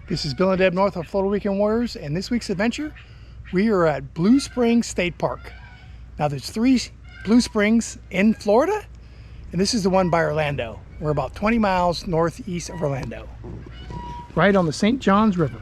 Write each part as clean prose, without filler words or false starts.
This is Bill and Deb North of Florida Weekend Warriors, and this week's adventure, we are at Blue Springs State Park. Now there's 3 Blue Springs in Florida, and this is the one by Orlando. We're about 20 miles northeast of Orlando, right on the St. Johns River.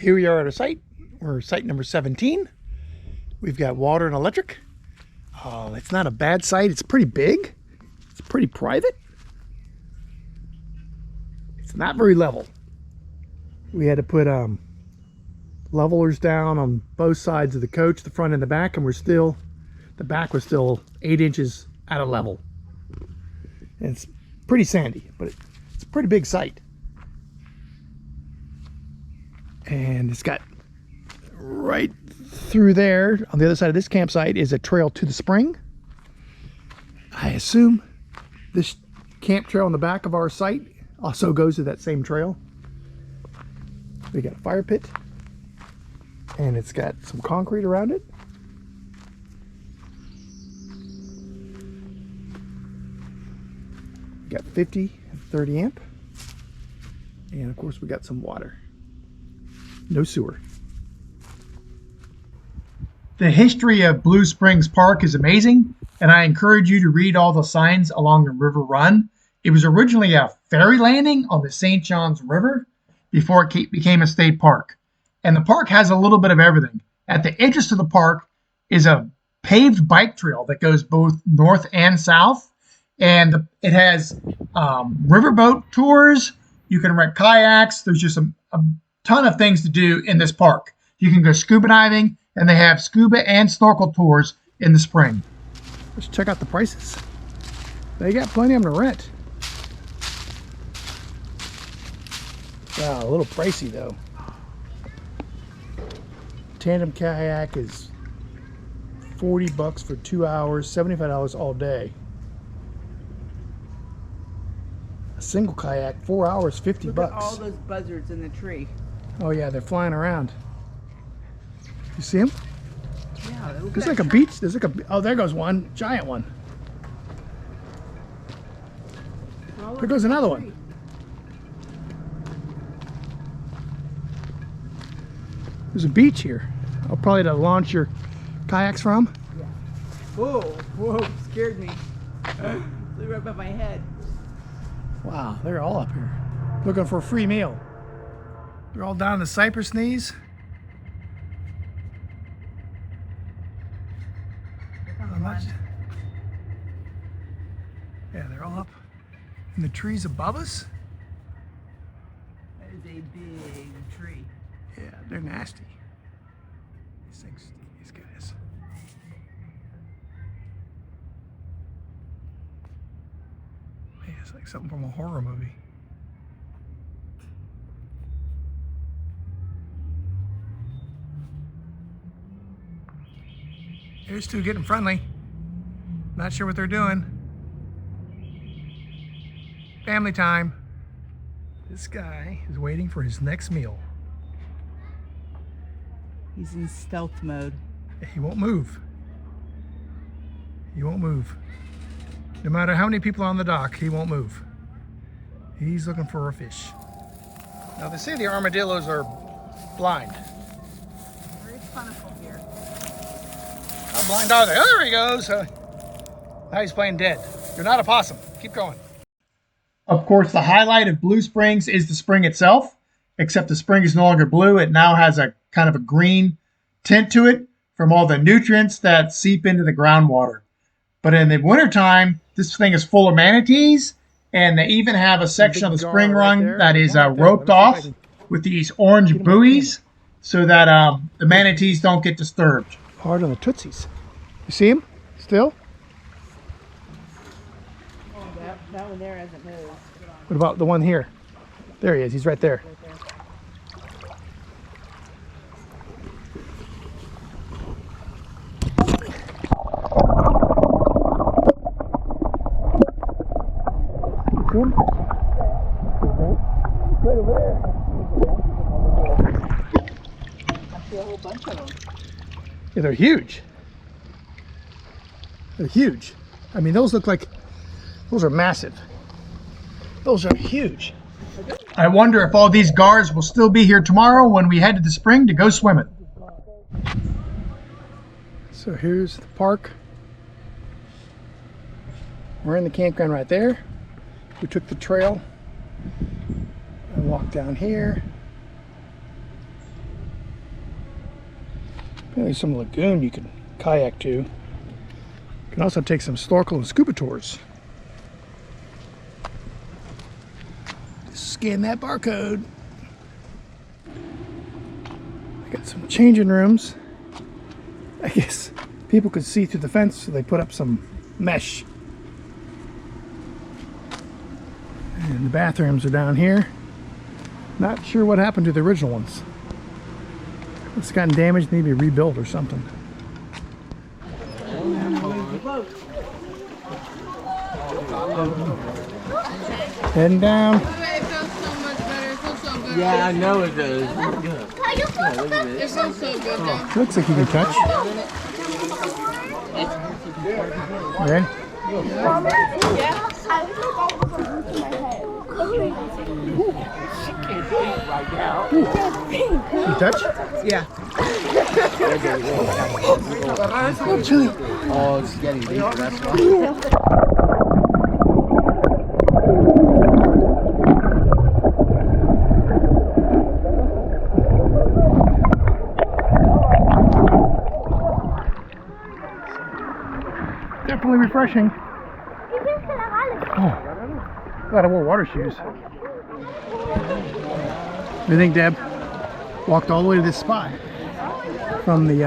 Here we are at our site. We're site number 17. We've got water and electric. It's not a bad site. It's pretty big. It's pretty private. It's not very level. We had to put levelers down on both sides of the coach, the front and the back, and the back was still 8 inches out of level. And it's pretty sandy, but it's a pretty big site. And it's got right through there on the other side of this campsite is a trail to the spring. I assume this camp trail on the back of our site also goes to that same trail. We got a fire pit and it's got some concrete around it. We got 50 and 30 amp, and of course we got some water. No sewer. The history of Blue Springs Park is amazing, and I encourage you to read all the signs along the river run. It was originally a ferry landing on the St. Johns River before it became a state park. And the park has a little bit of everything. At the entrance to the park is a paved bike trail that goes both north and south. And it has riverboat tours. You can rent kayaks. There's just a ton of things to do in this park. You can go scuba diving, and they have scuba and snorkel tours in the spring. Let's check out the prices. They got plenty of them to rent. Wow, a little pricey though. Tandem kayak is $40 for 2 hours, $75 all day. A single kayak, 4 hours, $50. Look at all those buzzards in the tree. Oh yeah, they're flying around. You see them? Yeah, There's like a beach. There's like a. Oh, there goes one, giant one. There goes another one. There's a beach here. I'll probably to launch your kayaks from. Yeah. Whoa, scared me. Flew right above my head. Wow, they're all up here, looking for a free meal. They're all down in the cypress knees. Yeah, they're all up in the trees above us. That is a big tree. Yeah, they're nasty. These things, these guys. Yeah, it's like something from a horror movie. Here's two getting friendly. Not sure what they're doing. Family time. This guy is waiting for his next meal. He's in stealth mode. He won't move. He won't move. No matter how many people are on the dock, he won't move. He's looking for a fish. Now they say the armadillos are blind. Very plentiful here. How blind are they? Oh, there he goes. Now he's playing dead. You're not a possum. Keep going. Of course, the highlight of Blue Springs is the spring itself, except the spring is no longer blue. It now has a kind of a green tint to it from all the nutrients that seep into the groundwater. But in the wintertime, this thing is full of manatees, and they even have a section of the spring run that is roped off with these orange buoys so that the manatees don't get disturbed. Hard on the tootsies. You see him still? That one there hasn't moved. What about the one here? There he is. He's right there. See him? Right over there. Yeah, they're huge. They're huge. I mean, those look like, those are massive. Those are huge. I wonder if all these gars will still be here tomorrow when we head to the spring to go swimming. So here's the park. We're in the campground right there. We took the trail and walked down here. Apparently some lagoon you can kayak to. You can also take some snorkel and scuba tours. Scan that barcode. I got some changing rooms. I guess people could see through the fence, so they put up some mesh. And the bathrooms are down here. Not sure what happened to the original ones. It's gotten damaged, maybe rebuilt or something. Heading down. It feels so much better. It feels so good. Yeah, I know it does. It's good. Yeah, look at It this. feels so good though. Looks like you can touch. Ready? You touch? Yeah. Oh, chilly. Oh, it's getting deeper. That's why. Definitely refreshing. Oh, glad I wore water shoes. What do you think, Deb? Walked all the way to this spot from the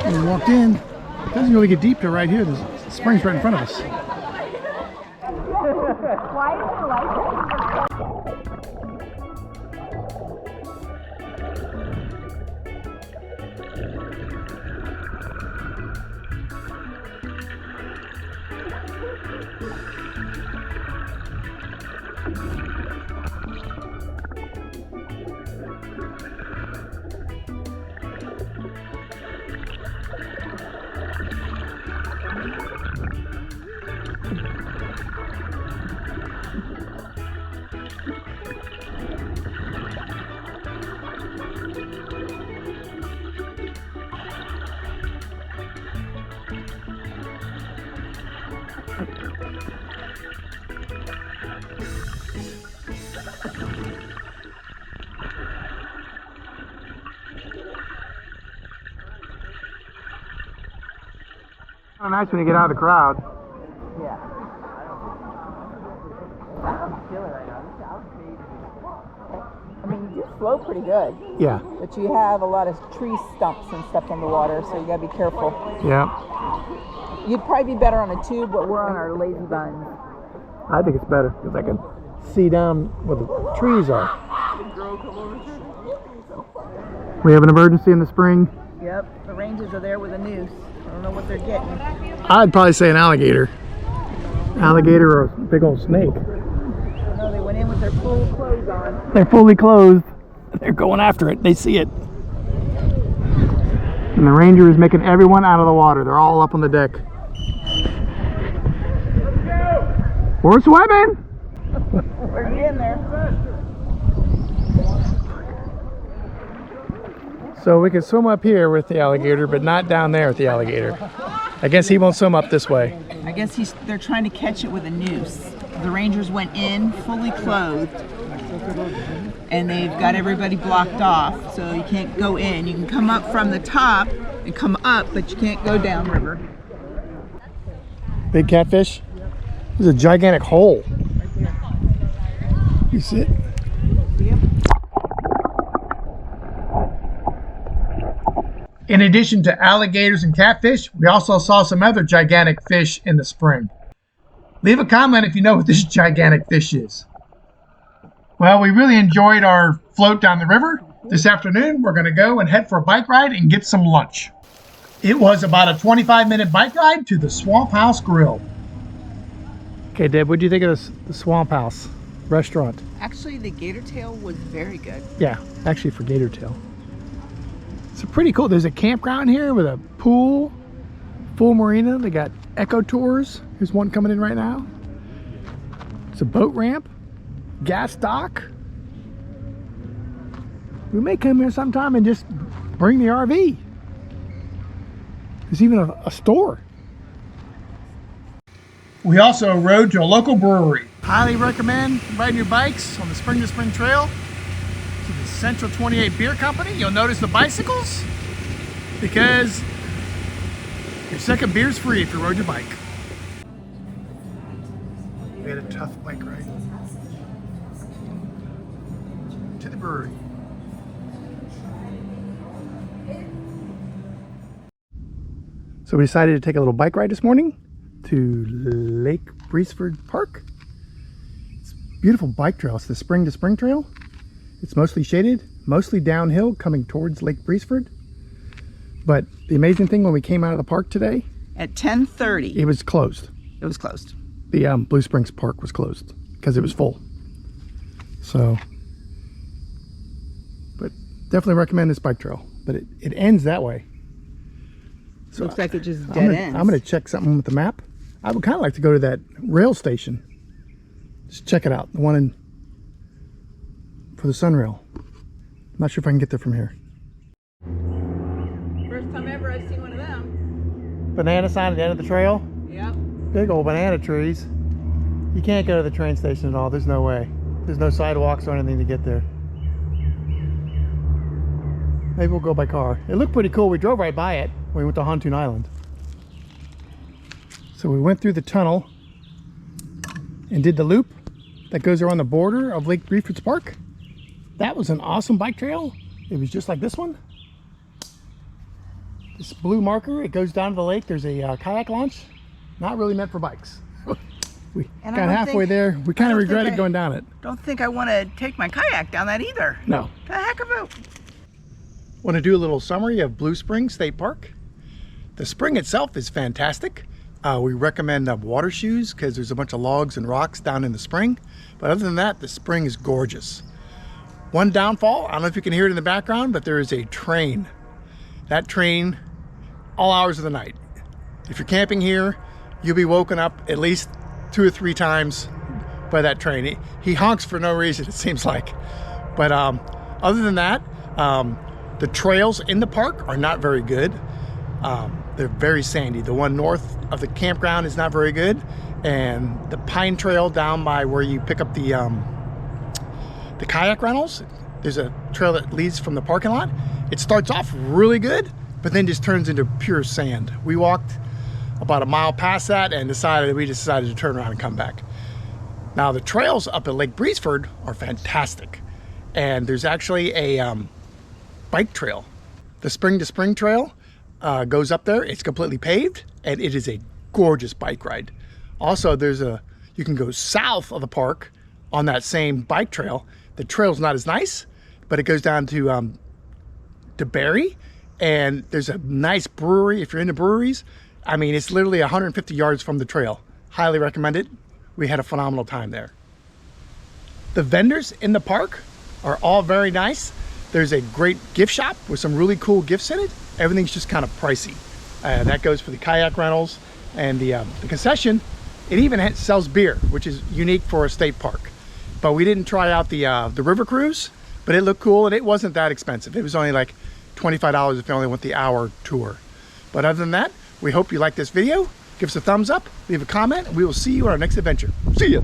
when we walked in. It doesn't really get deep to right here. The spring's right in front of us. Why do you like it? Kind of nice when you get out of the crowd. Yeah. I mean, you do float pretty good, Yeah, but you have a lot of tree stumps and stuff on the water, so you gotta be careful. yeah. You'd probably be better on a tube, but we're on our lazy buns. I think it's better because I can see down where the trees are. We have an emergency in the spring. Yep, the rangers are there with a noose. I don't know what they're getting. I'd probably say an alligator. Alligator or a big old snake. No, they went in with their full clothes on. They're fully clothed. They're going after it. They see it. And the ranger is making everyone out of the water. They're all up on the deck. We're swimming! We're getting there. So we can swim up here with the alligator, but not down there with the alligator. I guess he won't swim up this way. I guess they're trying to catch it with a noose. The rangers went in fully clothed, and they've got everybody blocked off, so you can't go in. You can come up from the top and come up, but you can't go downriver. Big catfish. There's a gigantic hole. You see it? In addition to alligators and catfish, we also saw some other gigantic fish in the spring. Leave a comment if you know what this gigantic fish is. Well, we really enjoyed our float down the river. This afternoon, we're going to go and head for a bike ride and get some lunch. It was about a 25-minute bike ride to the Swamp House Grill. Okay, Deb, what do you think of the Swamp House restaurant? Actually, the gator tail was very good. Yeah, actually for gator tail. It's pretty cool. There's a campground here with a pool, full marina. They got eco tours. Here's one coming in right now. It's a boat ramp, gas dock. We may come here sometime and just bring the RV. There's even a store. We also rode to a local brewery. Highly recommend riding your bikes on the Spring to Spring Trail to the Central 28 Beer Company. You'll notice the bicycles because your second beer's free if you rode your bike. We had a tough bike ride to the brewery. So we decided to take a little bike ride this morning to Lake Breesford Park. It's a beautiful bike trail. It's the Spring to Spring Trail. It's mostly shaded, mostly downhill coming towards Lake Breesford. But the amazing thing when we came out of the park today, At 10:30. it was closed. It was closed. The Blue Springs Park was closed because it was full. So, but definitely recommend this bike trail. But it ends that way. So Looks like it just dead ends. I'm gonna check something with the map. I would kind of like to go to that rail station. Just check it out, the one in for the Sunrail. I'm not sure if I can get there from here. First time ever I've seen one of them. Banana sign at the end of the trail. Yep. Big old banana trees. You can't go to the train station at all. There's no way. There's no sidewalks or anything to get there. Maybe we'll go by car. It looked pretty cool. We drove right by it when we went to Hontoon Island. So we went through the tunnel and did the loop that goes around the border of Lake Breesford Park. That was an awesome bike trail. It was just like this one. This blue marker, it goes down to the lake. There's a kayak launch. Not really meant for bikes. We And got halfway there. We kind of regretted going down it. Don't think I want to take my kayak down that either. No. The heck of it. Want to do a little summary of Blue Springs State Park. The spring itself is fantastic. We recommend water shoes because there's a bunch of logs and rocks down in the spring. But other than that, the spring is gorgeous. One downfall, I don't know if you can hear it in the background, but there is a train. That train, all hours of the night. If you're camping here, you'll be woken up at least 2 or 3 times by that train. He honks for no reason, it seems like. But other than that, the trails in the park are not very good. They're very sandy. The one north of the campground is not very good. And the Pine Trail down by where you pick up the kayak rentals, there's a trail that leads from the parking lot. It starts off really good, but then just turns into pure sand. We walked about a mile past that and we decided to turn around and come back. Now the trails up at Lake Breesford are fantastic. And there's actually a bike trail. The Spring to Spring Trail goes up there. It's completely paved and it is a gorgeous bike ride. Also, you can go south of the park on that same bike trail. The trail's not as nice, but it goes down to Barry, and there's a nice brewery if you're into breweries. I mean, it's literally 150 yards from the trail. Highly recommend it. We had a phenomenal time there. The vendors in the park are all very nice. There's a great gift shop with some really cool gifts in it. Everything's just kind of pricey. That goes for the kayak rentals and the concession. It even sells beer, which is unique for a state park. But we didn't try out the river cruise, but it looked cool and it wasn't that expensive. It was only like $25 if you only went the hour tour. But other than that, we hope you like this video. Give us a thumbs up, leave a comment, and we will see you on our next adventure. See ya.